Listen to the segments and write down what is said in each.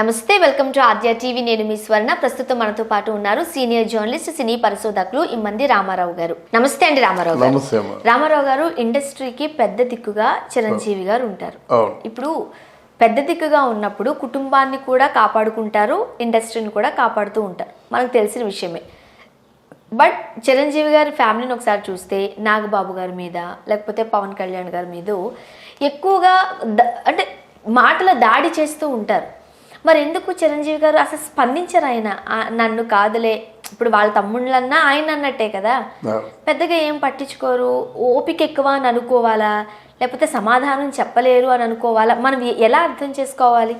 నమస్తే, welcome to Aadya TV. నేను మీ స్వర్ణ. ప్రస్తుతం మనతో పాటు ఉన్నారు సీనియర్ జర్నలిస్ట్, సినీ పరిశోధకులు ఇమ్మంది రామారావు గారు. నమస్తే అండి రామారావు గారు. రామారావు గారు ఇండస్ట్రీకి పెద్ద దిక్కుగా చిరంజీవి గారు ఉంటారు. ఇప్పుడు పెద్ద దిక్కుగా ఉన్నప్పుడు కుటుంబాన్ని కూడా కాపాడుకుంటారు, ఇండస్ట్రీని కూడా కాపాడుతూ ఉంటారు, మనకు తెలిసిన విషయమే. బట్ చిరంజీవి గారి ఫ్యామిలీని ఒకసారి చూస్తే నాగబాబు గారి మీద లేకపోతే పవన్ కళ్యాణ్ గారి మీద ఎక్కువగా అంటే మాటల దాడి చేస్తూ ఉంటారు. మరి ఎందుకు చిరంజీవి గారు అసలు స్పందించరు? ఆయన నన్ను కాదులే, ఇప్పుడు వాళ్ళ తమ్ముళ్ళన్నా ఆయన అన్నట్టే కదా, పెద్దగా ఏం పట్టించుకోరు. ఓపిక ఎక్కువ అని అనుకోవాలా, లేకపోతే సమాధానం చెప్పలేరు అని అనుకోవాలా? మనం ఎలా అర్థం చేసుకోవాలి?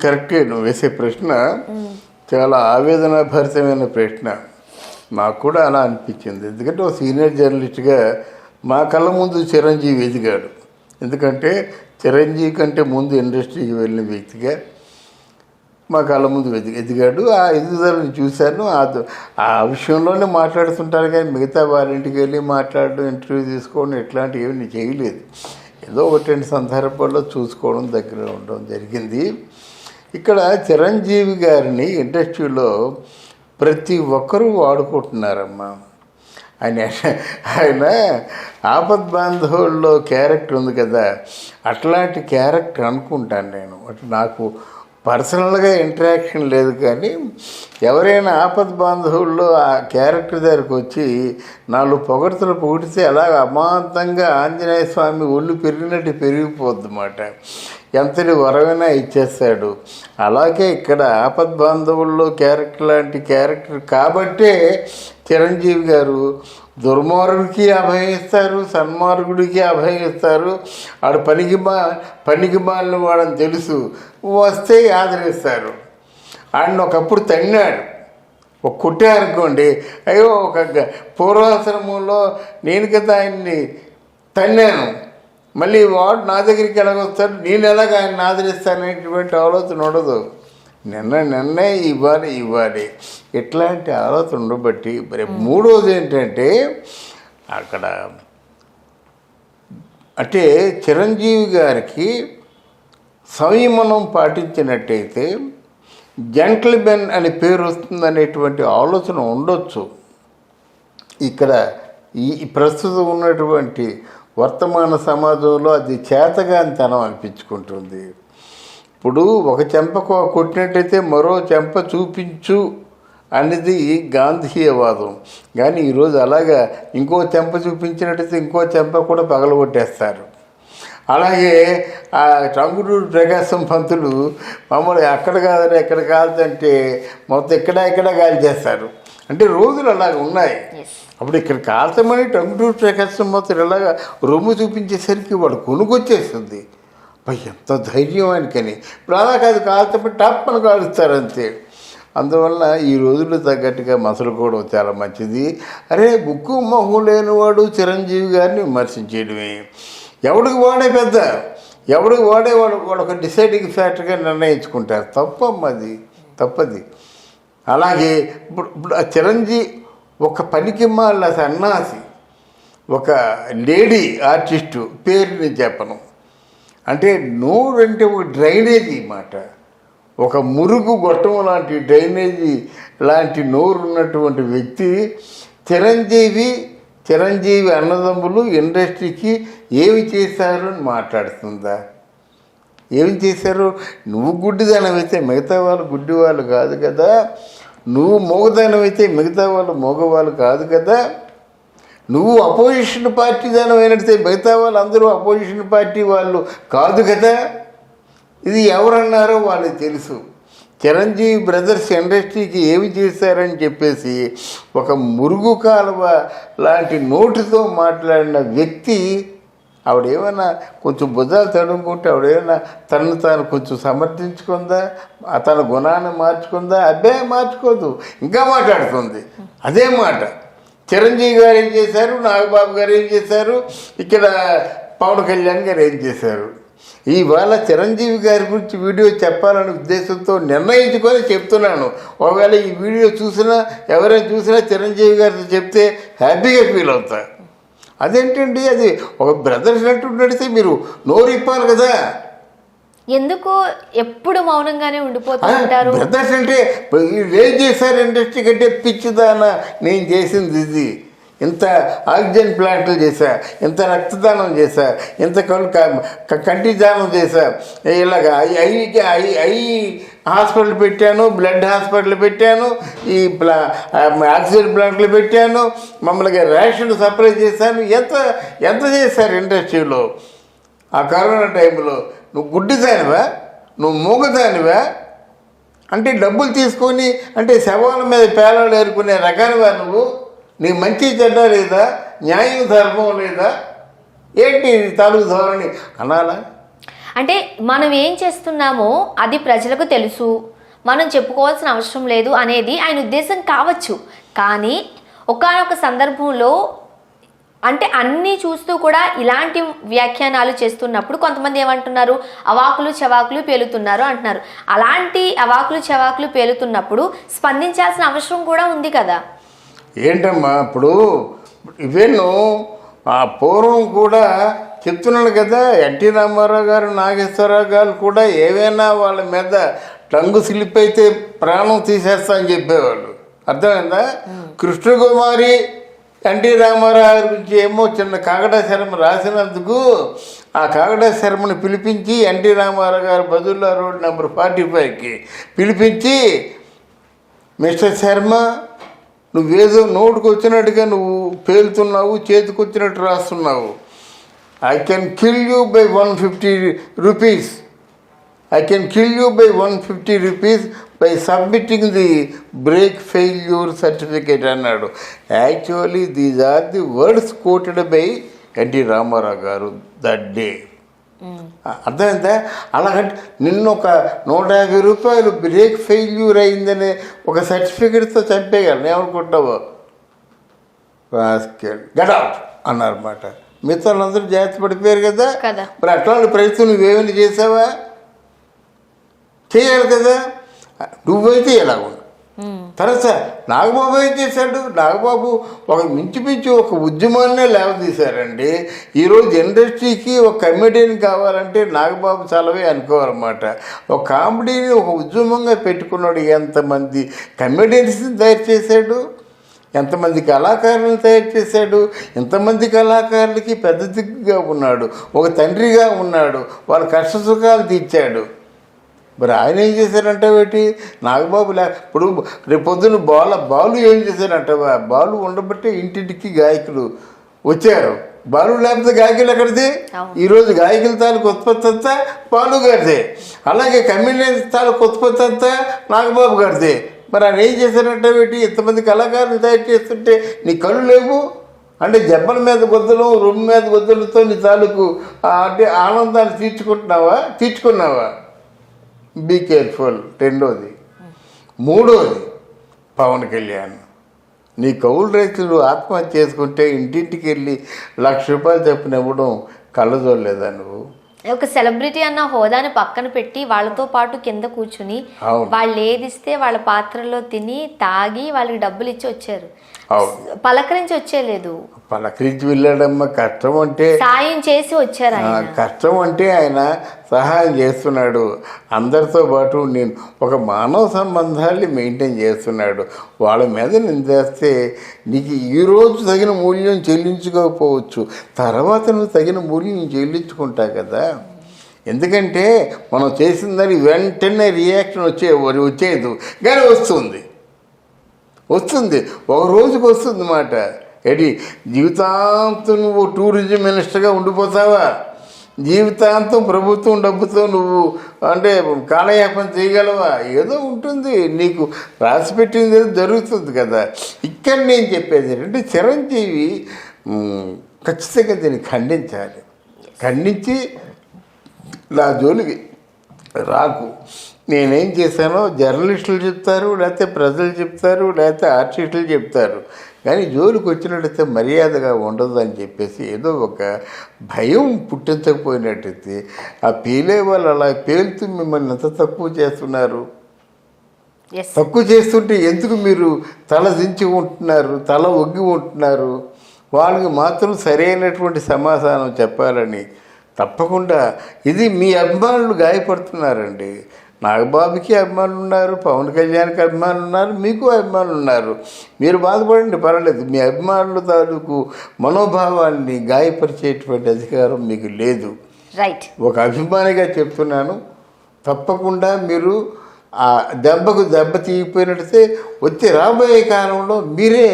కరెక్టే, నువ్వు వేసే ప్రశ్న చాలా ఆవేదనాభరితమైన ప్రశ్న. నాకు కూడా అలా అనిపించింది. ఎందుకంటే ఒక సీనియర్ జర్నలిస్ట్గా మా కళ్ళ ముందు చిరంజీవి ఎదిగాడు. ఎందుకంటే చిరంజీవి కంటే ముందు ఇండస్ట్రీకి వెళ్ళిన వ్యక్తిగా మా కళ్ళ ముందు ఎదిగాడు. ఆ ఎదుగుదలను చూశాను. ఆ విషయంలోనే మాట్లాడుతుంటారు, కానీ మిగతా వారింటికి వెళ్ళి మాట్లాడడం, ఇంటర్వ్యూ తీసుకోవడం ఇట్లాంటివి ఏమి చేయలేదు. ఏదో ఒకటి రెండు సందర్భాల్లో చూసుకోవడం, దగ్గర ఉండడం జరిగింది. ఇక్కడ చిరంజీవి గారిని ఇండస్ట్రీలో ప్రతి ఒక్కరూ వాడుకుంటున్నారమ్మా. ఆయన ఆపద్బాంధవుల్లో క్యారెక్టర్ ఉంది కదా, అట్లాంటి క్యారెక్టర్ అనుకుంటాను నేను. నాకు పర్సనల్గా ఇంటరాక్షన్ లేదు, కానీ ఎవరైనా ఆపద్బాంధవుల్లో ఆ క్యారెక్టర్ దగ్గరికి వచ్చి నాలుగు పొగడ్తలు పొగిడితే అలాగ అమాంతంగా ఆంజనేయ స్వామి ఒళ్ళు పెరిగినట్టు పెరిగిపోద్దన్నమాట. ఎంతటి వరమైనా ఇచ్చేస్తాడు. అలాగే ఇక్కడ ఆపద్బాంధవుల్లో క్యారెక్టర్ లాంటి క్యారెక్టర్ కాబట్టే చిరంజీవి గారు దుర్మార్గుడికి అభయిస్తారు, సన్మార్గుడికి అభయిస్తారు. ఆడు పనికి మాలిన వాడని తెలుసు, వస్తే ఆదరిస్తారు. ఆయన ఒకప్పుడు తన్నాడు, ఒక కుట్టారనుకోండి, అయ్యో ఒక పూర్వాశ్రమంలో నేను కదా ఆయన్ని తన్నాను, మళ్ళీ వాడు నా దగ్గరికి ఎలాగొస్తాడు, నేను ఎలాగ ఆయన ఆదరిస్తాననేటువంటి ఆలోచన ఉండదు. నిన్నే ఇవ్వాలి ఇట్లాంటి ఆలోచన ఉండబట్టి. మరి మూడోది ఏంటంటే అక్కడ అంటే చిరంజీవి గారికి సంయమనం పాటించినట్టయితే జెంటిల్మెన్ అనే పేరు వస్తుందనేటువంటి ఆలోచన ఉండొచ్చు. ఇక్కడ ఈ ప్రస్తుతం ఉన్నటువంటి వర్తమాన సమాజంలో అది చేతగానితనం అనిపించుకుంటుంది. ఇప్పుడు ఒక చెంప కొట్టినట్టయితే మరో చెంప చూపించు అనేది గాంధీయవాదం. కానీ ఈరోజు అలాగా ఇంకో చెంప చూపించినట్టయితే ఇంకో చెంప కూడా పగలగొట్టేస్తారు. అలాగే ఆ టంగుటూరి ప్రకాశం పంతులు మమ్మల్ని అక్కడ కాదని ఎక్కడ కాదంటే మొత్తం ఎక్కడ గాలి చేస్తారు. అంటే రోజులు అలాగ ఉన్నాయి. అప్పుడు ఇక్కడ కాల్చమని టంగుటూరి ప్రకాశం పంతులు ఇలాగా రొమ్ము చూపించేసరికి వాడు కొనుగొచ్చేస్తుంది. ఎంత ధైర్యం ఆయనకని. ఇప్పుడు అలా కాదు, కాల్చబట్టి టప్ అని కాలుస్తారు అంతే. అందువల్ల ఈ రోజులు తగ్గట్టుగా మసలుకోవడం చాలా మంచిది. అరే బుక్కు మొహం లేనివాడు చిరంజీవి గారిని విమర్శించేయడమే. ఎవడికి వాడే పెద్ద, ఎవడికి వాడు ఒక డిసైడింగ్ ఫ్యాక్టర్గా నిర్ణయించుకుంటారు. తప్పది. అలాగే ఇప్పుడు ఆ చిరంజీవి ఒక పనికి మాల సన్నాసి, ఒక లేడీ ఆర్టిస్టు, పేరు నేను చెప్పను. అంటే నోరంటే ఒక డ్రైనేజీ మాట, ఒక మురుగు గొట్టం లాంటి డ్రైనేజీ లాంటి నోరు ఉన్నటువంటి వ్యక్తి చిరంజీవి అన్నదమ్ములు ఇండస్ట్రీకి ఏమి చేశారు అని మాట్లాడుతుందా? ఏమి చేశారు? నువ్వు గుడ్డిదానమైతే మిగతా వాళ్ళు గుడ్డివాళ్ళు కాదు కదా, నువ్వు మోగదానమైతే మిగతా వాళ్ళు మోగవాళ్ళు కాదు కదా, నువ్వు అపోజిషన్ పార్టీ దానమైనట్టే మిగతా వాళ్ళు అందరూ అపోజిషన్ పార్టీ వాళ్ళు కాదు కదా. ఇది ఎవరన్నారో వాళ్ళకి తెలుసు. చిరంజీవి బ్రదర్స్ ఇండస్ట్రీకి ఏమి చేశారని చెప్పేసి ఒక మురుగు కాలువ లాంటి నోటితో మాట్లాడిన వ్యక్తి ఆవిడేమైనా కొంచెం భుజాలు తడుముకుంటే ఆవిడేమైనా తనను తాను కొంచెం సమర్థించుకుందా, తన గుణాన్ని మార్చుకుందా? అబ్బే మార్చుకోదు, ఇంకా మాట్లాడుతుంది అదే మాట. చిరంజీవి గారు ఏం చేశారు, నాగబాబు గారు ఏం చేశారు, ఇక్కడ పవన్ కళ్యాణ్ గారు ఏం చేశారు? ఇవాళ చిరంజీవి గారి గురించి వీడియో చెప్పాలనే ఉద్దేశంతో నిర్ణయించుకొని చెప్తున్నాను. ఒకవేళ ఈ వీడియో చూసినా ఎవరైనా చూసినా చిరంజీవి గారితో చెప్తే హ్యాపీగా ఫీల్ అవుతారు. అదేంటండి, అది ఒక బ్రదర్స్ అంటూ నడితే మీరు నోరు ఇప్పాలి కదా. ఎందుకు ఎప్పుడు మౌనంగానే ఉండిపోతూ ఉంటారు? బ్రదర్స్ అంటే ఏం చేశారు ఇండస్ట్రీ కంటే పిచ్చిదానా, నేను చేసింది ఇది, ఇంత ఆక్సిజన్ ప్లాంట్లు చేశా, ఇంత రక్తదానం చేశా, ఇంత కంటి దానం చేశా, ఇలాగ ఐ హాస్పిటల్ పెట్టాను, బ్లడ్ హాస్పిటల్ పెట్టాను, ఈ ఆక్సిజన్ ప్లాంట్లు పెట్టాను, మమ్మల్ని రేషన్ సప్లై చేశాను. ఎంత చేశారు ఇండస్ట్రీలో ఆ కరోనా టైంలో? నువ్వు గుడ్డిదానివా, నువ్వు మూగదానివా? అంటే డబ్బులు తీసుకొని అంటే శవాల మీద పేలాలు ఏరుకునే రకానివా నువ్వు? నీ మంచి చెడ్డ లేదా, న్యాయం ధర్మం లేదా, ఏంటి తాలూకు ధోరణి అనాలా? అంటే మనం ఏం చేస్తున్నామో అది ప్రజలకు తెలుసు, మనం చెప్పుకోవాల్సిన అవసరం లేదు అనేది ఆయన ఉద్దేశం కావచ్చు. కానీ ఒకానొక సందర్భంలో అంటే అన్నీ చూస్తూ కూడా ఇలాంటి వ్యాఖ్యానాలు చేస్తున్నప్పుడు కొంతమంది ఏమంటున్నారు, అవాకులు చవాకులు పేలుతున్నారు అంటున్నారు. అలాంటి అవాకులు చవాకులు పేలుతున్నప్పుడు స్పందించాల్సిన అవసరం కూడా ఉంది కదా. ఏంటమ్మా ఇప్పుడు ఇవేను పూర్వం కూడా చెప్తున్నాను కదా, ఎన్టీ రామారావు గారు, నాగేశ్వరరావు గారు కూడా ఏవైనా వాళ్ళ మీద టంగు స్లిప్ అయితే ప్రాణం తీసేస్తా అని చెప్పేవాళ్ళు. అర్థమైందా? కృష్ణకుమారి ఎన్టీ రామారావు గురించి ఏమో చిన్న కాకడా శర్మ రాసినందుకు ఆ కాకడా శర్మని పిలిపించి ఎన్టీ రామారావు గారు బదుల్లా రోడ్ నెంబర్ 45కి పిలిపించి, మిస్టర్ శర్మ, నువ్వేదో నోటుకు వచ్చినట్టుగా నువ్వు పేలుతున్నావు, చేతికొచ్చినట్టు రాస్తున్నావు. I can kill you by 150 rupees. I can kill you by 150 rupees by submitting the brake failure certificate అన్నాడు. Actually these are the words quoted by NT Ramarao గారు దట్ డే. అర్థమైందా? అలాగంటే నిన్ను ఒక 150 రూపాయలు బ్రేక్ ఫెయిల్యూర్ అయిందనే ఒక సర్టిఫికేట్తో చంపేయగలను. ఏమనుకుంటావు? Get out అన్నారన్నమాట. మిగతా వాళ్ళందరూ జాగ్రత్త పడిపోయారు కదా. మరి అట్లాంటి ప్రయత్నం నువ్వేమైనా చేసావా? చేయాలి కదా. నువ్వైతే ఎలా ఉన్నావు? తర్వాత నాగబాబు ఏం చేశాడు? నాగబాబు ఒక మించుమించు ఒక ఉద్యమాన్నే లేవదీశారండి. ఈరోజు ఇండస్ట్రీకి ఒక కమెడియన్ కావాలంటే నాగబాబు చలవే అనుకోవాలన్నమాట. ఒక కామెడీని ఒక ఉద్యమంగా పెట్టుకున్నాడు. ఎంతమంది కమెడియన్స్ని తయారు చేశాడు, ఎంతమంది కళాకారులను తయారు చేశాడు. ఎంతమంది కళాకారులకి పెద్ద దిక్కుగా ఉన్నాడు, ఒక తండ్రిగా ఉన్నాడు, వాళ్ళ కష్ట సుఖాలు తీర్చాడు. మరి ఆయన ఏం చేశారంటే ఏంటి? నాగబాబు ఇప్పుడు రేపు పొద్దున్న బాలు ఏం చేశారంటవా? బాలు ఉండబట్టే ఇంటింటికి గాయకులు వచ్చారు. బాలు లేకపోతే గాయకులు ఎక్కడిది? ఈరోజు గాయకుల తాలూకు ఉత్పత్తి అంతా బాలు గారిదే. అలాగే కమ్యూనిస్ట్ తాలూకు ఉత్పత్తి అంతా నాగబాబు గారిదే. మరి ఆయన ఏం చేశారంటే ఏంటి? ఇంతమంది కళాకారులు తయారు చేస్తుంటే నీ కళ్ళు లేవు అంటే జబ్బల మీద గొద్దులు, రొమ్ము మీద గొద్దులతో నీ తాలూకు అంటే ఆనందాన్ని తీర్చుకున్నావా? Be careful. రెండోది. మూడోది, పవన్ కళ్యాణ్ నీ కౌలు రైతులు ఆత్మహత్య చేసుకుంటే ఇంటింటికి వెళ్ళి 1,00,000 రూపాయలు చొప్పున ఇవ్వడం కళ్ళజోడలేదా నువ్వు? ఒక సెలబ్రిటీ అన్న హోదాని పక్కన పెట్టి వాళ్ళతో పాటు కింద కూర్చుని వాళ్ళు ఏదిస్తే వాళ్ళ పాత్రలో తిని తాగి వాళ్ళకి డబ్బులు ఇచ్చి వచ్చారు. పలకరించి వచ్చేలేదు. పలకరించి వెళ్ళాడమ్మా. కష్టం అంటే సాయం చేసి వచ్చారు. కష్టం అంటే ఆయన సహాయం చేస్తున్నాడు. అందరితో పాటు నేను ఒక మానవ సంబంధాన్ని మెయింటైన్ చేస్తున్నాడు. వాళ్ళ మీద నిందేస్తే నీకు ఈరోజు తగిన మూల్యం చెల్లించుకోకపోవచ్చు, తర్వాత నువ్వు తగిన మూల్యం చెల్లించుకుంటావు కదా. ఎందుకంటే మనం చేసిన దానికి వెంటనే రియాక్షన్ వచ్చేది కానీ వస్తుంది ఒక రోజుకి వస్తుంది మాట. ఏంటి జీవితాంతం నువ్వు టూరిజం మినిస్టర్గా ఉండిపోతావా? జీవితాంతం ప్రభుత్వం డబ్బుతో నువ్వు అంటే కాలయాపన చేయగలవా? ఏదో ఉంటుంది, నీకు రాసి పెట్టింది ఏదో జరుగుతుంది కదా. ఇక్కడ నేను చెప్పేది ఏంటంటే చిరంజీవి ఖచ్చితంగా దీన్ని ఖండించి నా జోలికి రాకు. నేనేం చేశానో జర్నలిస్టులు చెప్తారు, లేకపోతే ప్రజలు చెప్తారు, లేకపోతే ఆర్టిస్టులు చెప్తారు. కానీ జోలికి వచ్చినట్టయితే మర్యాదగా ఉండదు అని చెప్పేసి ఏదో ఒక భయం పుట్టించకపోయినట్టయితే ఆ పేలే వాళ్ళు అలా పేలుతూ మిమ్మల్ని ఎంత తక్కువ చేస్తున్నారు. తక్కువ చేస్తుంటే ఎందుకు మీరు తల దించి ఉంటున్నారు, తల ఒగ్గి ఉంటున్నారు? వాళ్ళకి మాత్రం సరైనటువంటి సమాధానం చెప్పాలని తప్పకుండా ఇది మీ అభిమానులు గాయపడుతున్నారండి. నాగబాబుకి అభిమానులు ఉన్నారు, పవన్ కళ్యాణ్కి అభిమానులు ఉన్నారు, మీకు అభిమానులు ఉన్నారు. మీరు బాధపడండి, పర్వాలేదు. మీ అభిమానుల తాలూకు మనోభావాన్ని గాయపరిచేటువంటి అధికారం మీకు లేదు. రైట్. ఒక అభిమానిగా చెప్తున్నాను, తప్పకుండా మీరు ఆ దెబ్బకు దెబ్బ తీగిపోయినట్టే వచ్చి రాబోయే కాలంలో మీరే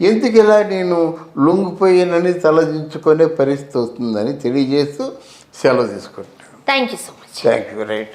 ఎందుకు ఇలా నేను లొంగిపోయానని తలదించుకునే పరిస్థితి వస్తుందని తెలియజేస్తూ సెలవు తీసుకుంటాను. Thank you so much. Thank you. Right.